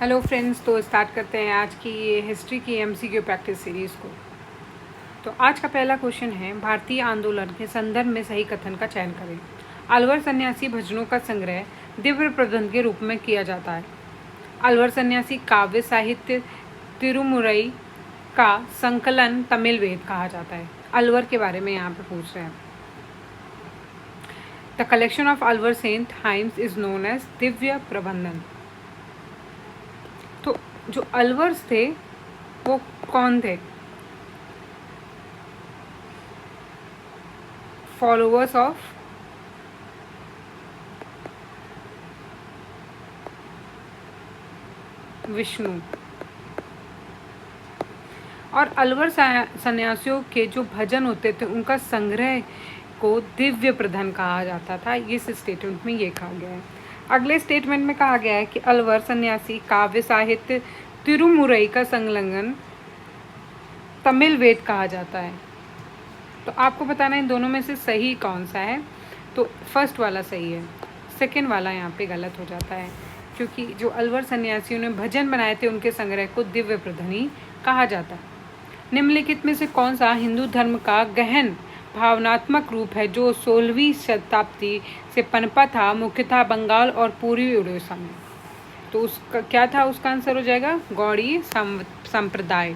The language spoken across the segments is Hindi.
हेलो फ्रेंड्स, तो स्टार्ट करते हैं आज की ये हिस्ट्री की एमसीक्यू प्रैक्टिस सीरीज़ को। तो आज का पहला क्वेश्चन है, भारतीय आंदोलन के संदर्भ में सही कथन का चयन करें। अलवर सन्यासी भजनों का संग्रह दिव्य प्रबंध के रूप में किया जाता है। अलवर सन्यासी काव्य साहित्य तिरुमुरई का संकलन तमिल वेद कहा जाता है। अलवर के बारे में यहाँ पे पूछ रहे हैं। The collection of Alvar saint hymns is known as Divya Prabandham. तो जो अलवर्स थे वो कौन थे? Followers of Vishnu. और अलवर सन्यासियों के जो भजन होते थे उनका संग्रह को दिव्य प्रबंध कहा जाता था। इस स्टेटमेंट में ये कहा गया है। अगले स्टेटमेंट में कहा गया है कि अलवर सन्यासी काव्य साहित्य तिरुमुरई का संकलन तमिल वेद कहा जाता है। तो आपको बताना है इन दोनों में से सही कौन सा है। तो फर्स्ट वाला सही है, सेकंड वाला यहाँ पे गलत हो जाता है, क्योंकि जो अलवर सन्यासियों ने भजन बनाए थे उनके संग्रह को दिव्य प्रबंध कहा जाता है। निम्नलिखित में से कौन सा हिंदू धर्म का गहन भावनात्मक रूप है जो 16वीं शताब्दी से पनपा था, मुख्यतः बंगाल और पूर्वी उड़ीसा में? तो उसका क्या था? उसका आंसर हो जाएगा गौड़ीय संप्रदाय।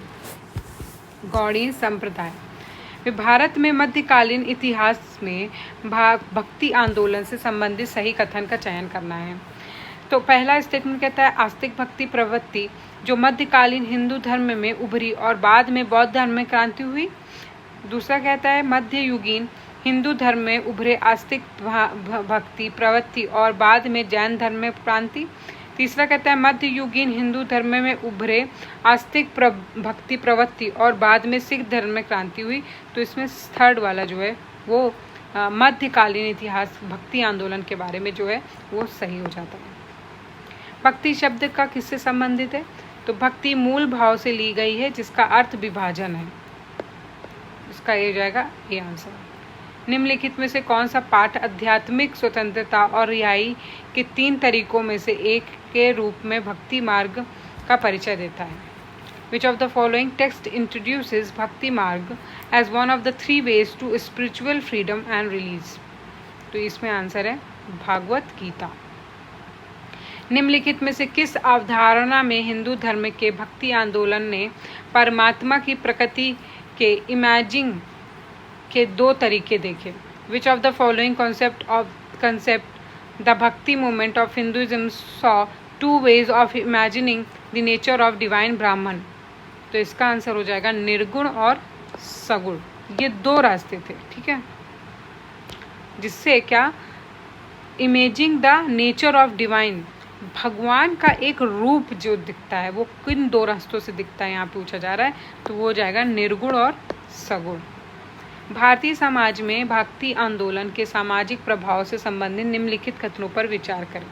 गौड़ीय संप्रदाय भारत में मध्यकालीन इतिहास में भक्ति आंदोलन से संबंधित सही कथन का चयन करना है। तो पहला स्टेटमेंट कहता है आस्तिक भक्ति प्रवृत्ति जो मध्यकालीन हिंदू धर्म में उभरी और बाद में बौद्ध धर्म में क्रांति हुई। दूसरा कहता है मध्ययुगीन हिंदू धर्म में उभरे आस्तिक भक्ति प्रवृत्ति और बाद में जैन धर्म में क्रांति। तीसरा कहता है मध्ययुगीन हिंदू धर्म में उभरे आस्तिक भक्ति प्रवृत्ति और बाद में सिख धर्म में क्रांति हुई। तो इसमें थर्ड वाला जो है वो मध्यकालीन इतिहास भक्ति आंदोलन के बारे में जो है वो सही हो जाता है। भक्ति शब्द का किससे संबंधित है? तो भक्ति मूल भाव से ली गई है जिसका अर्थ विभाजन है। इसका ये जाएगा ये आंसर। निम्नलिखित में से कौन सा पाठ आध्यात्मिक स्वतंत्रता और रिहाई के 3 तरीकों में से एक के रूप में भक्ति मार्ग का परिचय देता है? Which of the following text introduces भक्ति मार्ग as one of the 3 ways to spiritual freedom and release? तो इसमें आंसर है भागवत गीता। निम्नलिखित में से किस अवधारणा में हिंदू धर्म के भक्ति आंदोलन ने परमात्मा की प्रकृति के इमेजिंग के 2 तरीके देखे? Which of the following concept the Bhakti movement of Hinduism saw 2 ways of imagining the nature of divine Brahman? तो इसका आंसर हो जाएगा निर्गुण और सगुण। ये 2 रास्ते थे, ठीक है, जिससे क्या imaging the nature of divine, भगवान का एक रूप जो दिखता है वो किन 2 रास्तों से दिखता है यहाँ पूछा जा रहा है। तो वो हो जाएगा निर्गुण और सगुण। भारतीय समाज में भक्ति आंदोलन के सामाजिक प्रभाव से संबंधित निम्नलिखित कथनों पर विचार करें।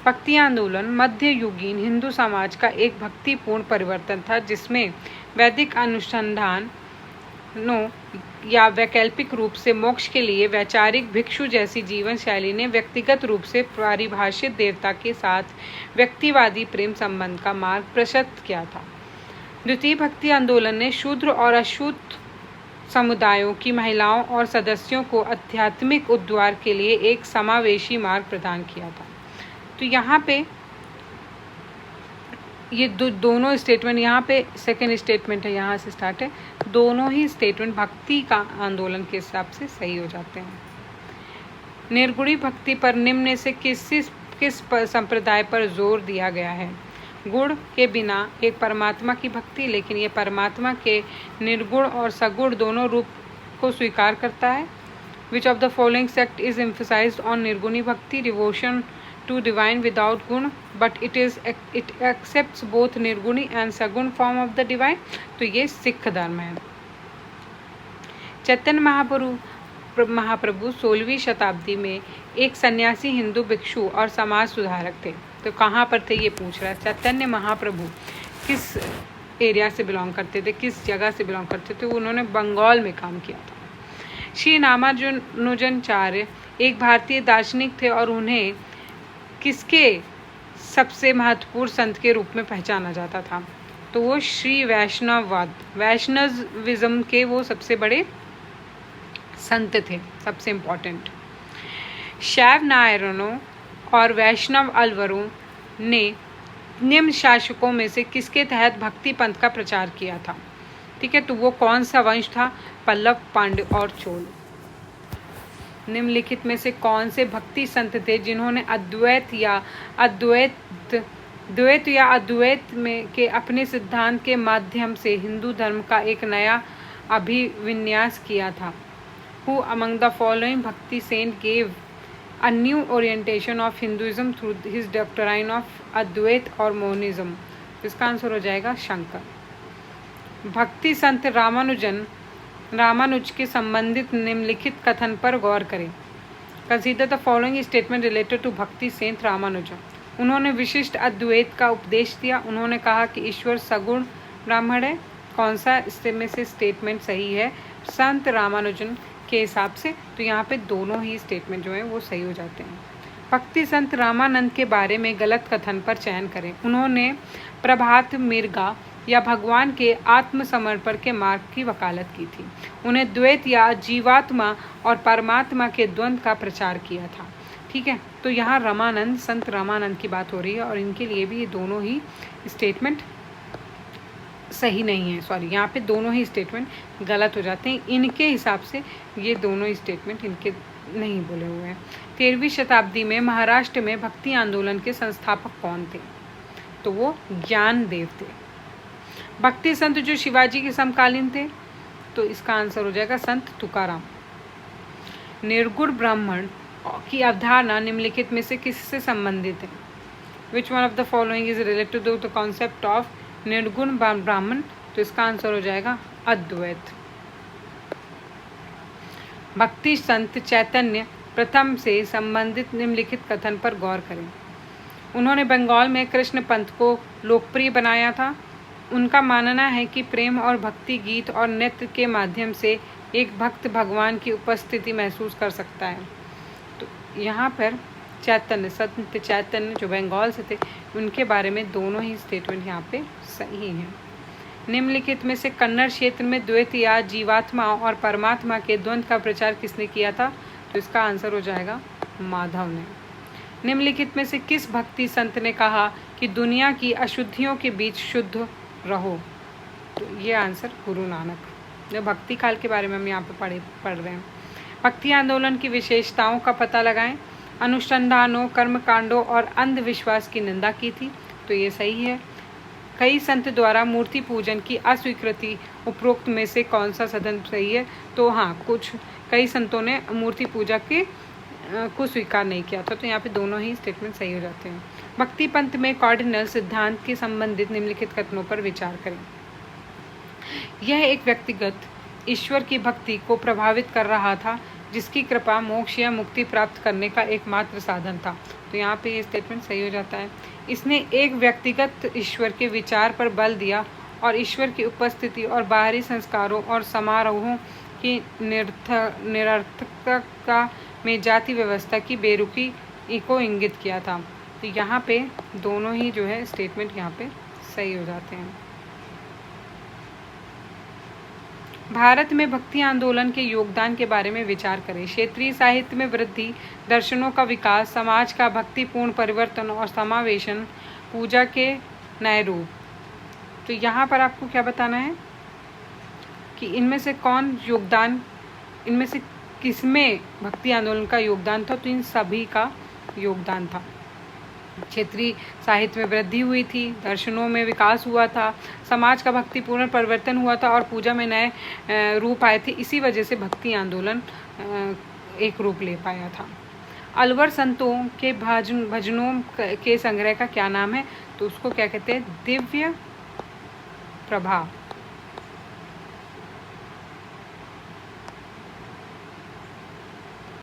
भक्ति आंदोलन मध्ययुगीन हिंदू समाज का एक भक्तिपूर्ण परिवर्तन था जिसमें वैदिक अनुसंधानों या वैकल्पिक रूप से मोक्ष के लिए वैचारिक भिक्षु जैसी जीवन शैली ने व्यक्तिगत रूप से परिभाषित देवता के साथ व्यक्तिवादी प्रेम संबंध का मार्ग प्रशस्त किया था। द्वितीय भक्ति आंदोलन ने शूद्र और अशूद्र समुदायों की महिलाओं और सदस्यों को आध्यात्मिक उद्धार के लिए एक समावेशी मार्ग प्रदान किया था। तो यहाँ पे ये दोनों स्टेटमेंट, यहाँ पे सेकंड स्टेटमेंट है, यहाँ से स्टार्ट है, दोनों ही स्टेटमेंट भक्ति का आंदोलन के हिसाब से सही हो जाते हैं। निर्गुणी भक्ति पर निम्न से किस संप्रदाय पर जोर दिया गया है? गुण के बिना एक परमात्मा की भक्ति, लेकिन ये परमात्मा के निर्गुण और सगुण दोनों रूप को स्वीकार करता है। Which of the following sect is emphasized on निर्गुणी भक्ति? Devotion to divine without गुण, but it accepts both Nirguni and सगुण form of the divine। तो ये सिख धर्म है। चैतन्य महाप्रभु 16वीं शताब्दी में एक सन्यासी हिंदू भिक्षु और समाज सुधारक थे। तो कहाँ पर थे ये पूछ रहा है। चैतन्य महाप्रभु किस एरिया से बिलोंग करते थे, किस जगह से बिलोंग करते थे? उन्होंने बंगाल में काम किया था। श्री रामानुजाचार्य एक भारतीय दार्शनिक थे और उन्हें किसके सबसे महत्वपूर्ण संत के रूप में पहचाना जाता था। तो वो श्री वैष्णविज्म के वो सबसे बड़े संत थे, सबसे इम्पोर्टेंट। शैव नारायणों और वैष्णव अलवरों ने निम्न शासकों में से किसके तहत भक्ति पंथ का प्रचार किया था? ठीक है, तो वो कौन सा वंश था? पल्लव, पांड्य और चोल। निम्नलिखित में से कौन से भक्ति संत थे जिन्होंने द्वैत या अद्वैत में के अपने सिद्धांत के माध्यम से हिंदू धर्म का एक नया अभिविन्यास किया था? Who among the following Bhakti saint gave a new orientation of Hinduism through his doctrine of Advait और Monism? इसका आंसर हो जाएगा शंकर। भक्ति संत रामानुज के संबंधित निम्नलिखित कथन पर गौर करें। Consider the following statement related to bhakti saint Ramanuja. उन्होंने विशिष्ट अद्वैत का उपदेश दिया। उन्होंने कहा कि ईश्वर सगुण ब्राह्मण है। कौन सा इसमें से स्टेटमेंट सही है संत रामानुजन के हिसाब से? तो यहाँ पे दोनों ही स्टेटमेंट जो हैं वो सही हो जाते हैं। भक्ति संत रामानंद के बारे में गलत कथन पर चयन करें। उन्होंने प्रभात मिर्गा या भगवान के आत्मसमर्पण के मार्ग की वकालत की थी। उन्हें द्वैत या जीवात्मा और परमात्मा के द्वंद्व का प्रचार किया था। ठीक है, तो यहाँ रामानंद, संत रामानंद की बात हो रही है और इनके लिए भी ये दोनों ही स्टेटमेंट सही नहीं है। सॉरी, यहाँ पे दोनों ही स्टेटमेंट गलत हो जाते हैं। इनके हिसाब से ये दोनों ही स्टेटमेंट इनके नहीं बोले हुए हैं। 13वीं शताब्दी में महाराष्ट्र में भक्ति आंदोलन के संस्थापक कौन थे? तो वो ज्ञानदेव थे। भक्ति संत जो शिवाजी के समकालीन थे, तो इसका आंसर हो जाएगा संत तुकाराम। निर्गुण ब्राह्मण की अवधारणा निम्नलिखित में से किससे संबंधित है? Which one of the following is related to the concept of nirguna Brahman? तो इसका आंसर हो जाएगा अद्वैत। भक्ति संत चैतन्य प्रथम से संबंधित निम्नलिखित कथन पर गौर करें। उन्होंने बंगाल में कृष्ण पंथ को लोकप्रिय बनाया था। उनका मानना है कि प्रेम और भक्ति गीत और नृत्य के माध्यम से एक भक्त भगवान की उपस्थिति महसूस कर सकता है। तो यहाँ पर संत चैतन्य जो बंगाल से थे, उनके बारे में दोनों ही स्टेटमेंट यहाँ पे सही हैं। निम्नलिखित में से कन्नड़ क्षेत्र में द्वैत या जीवात्मा और परमात्मा के द्वंद्व का प्रचार किसने किया था? तो इसका आंसर हो जाएगा माधव ने। निम्नलिखित में से किस भक्ति संत ने कहा कि दुनिया की अशुद्धियों के बीच शुद्ध रहो? तो ये आंसर गुरु नानक। जो भक्ति काल के बारे में हम यहाँ पे पढ़ रहे हैं। भक्ति आंदोलन की विशेषताओं का पता लगाएं। अनुसंधानों, कर्मकांडों और अंधविश्वास की निंदा की थी। तो ये सही है। कई संत द्वारा मूर्ति पूजन की अस्वीकृति उपरोक्त में से कौन सा कथन सही है? तो हाँ, कई संतों ने मूर्ति पूजा को स्वीकार नहीं किया था। तो यहाँ पे दोनों ही स्टेटमेंट सही हो जाते हैं। भक्ति पंथ में कार्डिनल सिद्धांत के संबंधित निम्नलिखित कथनों पर विचार करें। यह एक व्यक्तिगत ईश्वर की भक्ति को प्रभावित कर रहा था, जिसकी कृपा मोक्ष या मुक्ति प्राप्त करने का एकमात्र साधन था। तो यहाँ पे ये स्टेटमेंट सही हो जाता है। इसने एक व्यक्तिगत ईश्वर के विचार पर बल दिया और ईश्वर की उपस्थिति और बाहरी संस्कारों और समारोहों की निरर्थकता में जाति व्यवस्था की बेरुखी को इंगित किया था। तो यहाँ पे दोनों ही जो है स्टेटमेंट यहाँ पे सही हो जाते हैं। भारत में भक्ति आंदोलन के योगदान के बारे में विचार करें। क्षेत्रीय साहित्य में वृद्धि, दर्शनों का विकास, समाज का भक्तिपूर्ण परिवर्तन और समावेशन, पूजा के नए रूप। तो यहाँ पर आपको क्या बताना है कि इनमें से इनमें से किसमें भक्ति आंदोलन का योगदान था? तो इन सभी का योगदान था। क्षेत्रीय साहित्य में वृद्धि हुई थी, दर्शनों में विकास हुआ था, समाज का भक्तिपूर्ण परिवर्तन हुआ था और पूजा में नए रूप आए थे। इसी वजह से भक्ति आंदोलन एक रूप ले पाया था। अलवर संतों के भजनों के संग्रह का क्या नाम है? तो उसको क्या कहते हैं? दिव्य प्रभाव।